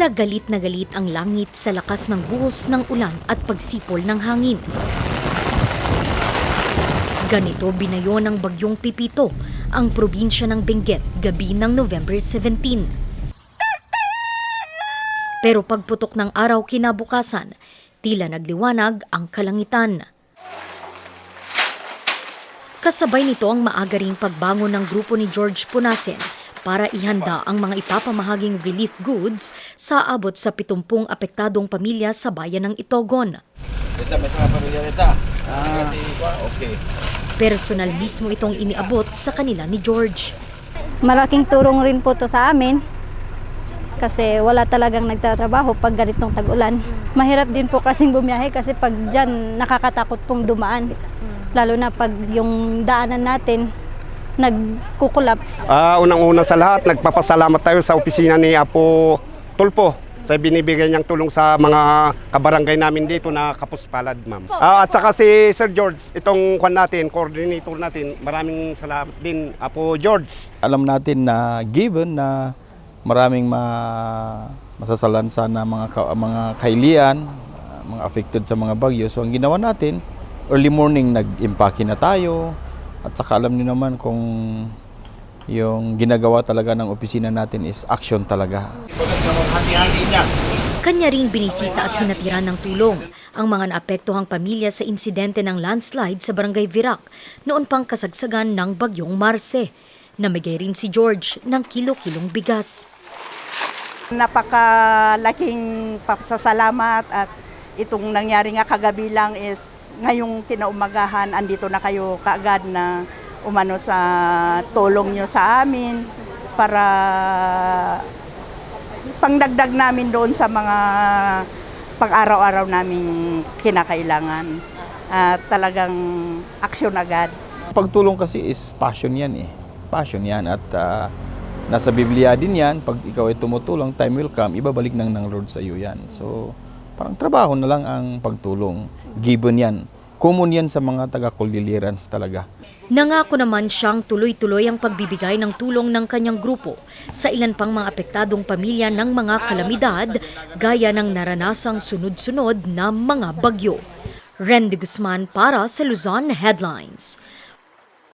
Tila galit na galit ang langit sa lakas ng buhos ng ulan at pagsipol ng hangin. Ganito binayo ng bagyong Pipito ang probinsya ng Benguet gabi ng November 17. Pero pagputok ng araw kinabukasan, tila nagliwanag ang kalangitan. Kasabay nito ang maaga ring pagbangon ng grupo ni George Punasen para ihanda ang mga ipapamahaging relief goods sa abot sa 70 apektadong pamilya sa bayan ng Itogon. Ito, may mga pamilya nito. Okay. Personal mismo itong iniabot sa kanila ni George. Malaking tulong rin po to sa amin kasi wala talagang nagtatrabaho pag ganitong tag-ulan. Mahirap din po kasing bumiyahe kasi pag dyan nakakatakot pong dumaan. Lalo na pag yung daanan natin nagkukulaps. Unang-una sa lahat, nagpapasalamat tayo sa opisina ni Apo Tulpo sa binibigay niyang tulong sa mga kabarangay namin dito na kapuspalad, ma'am. At saka si Sir George, itong coordinator natin, maraming salamat din, Apo George. Alam natin na given na maraming masasalansa na mga kailian, mga affected sa mga bagyo. So ang ginawa natin, early morning nag-impake na tayo. At saka alam niyo naman kung yung ginagawa talaga ng opisina natin is action talaga. Kanya ring binisita at hinatiran ng tulong ang mga naapektuhang pamilya sa insidente ng landslide sa Barangay Virac noon pang kasagsagan ng bagyong Marce. Namigay rin si George ng kilo-kilong bigas. Napakalaking pasasalamat at itong nangyari nga kagabi lang is ngayong kinaumagahan, andito na kayo kaagad na umano sa tulong nyo sa amin para pangdagdag namin doon sa mga pang-araw-araw naming kinakailangan. Talagang aksyon agad. Pagtulong kasi is passion yan eh. Passion yan at nasa Biblia din yan. Pag ikaw ay tumutulong, time will come, ibabalik ng Lord sa iyo yan. So parang trabaho na lang ang pagtulong. Given yan. Common yan sa mga taga-Cordillerans talaga. Nangako naman siyang tuloy-tuloy ang pagbibigay ng tulong ng kanyang grupo sa ilan pang mga apektadong pamilya ng mga kalamidad gaya ng naranasang sunod-sunod na mga bagyo. Randy Guzman para sa Luzon Headlines.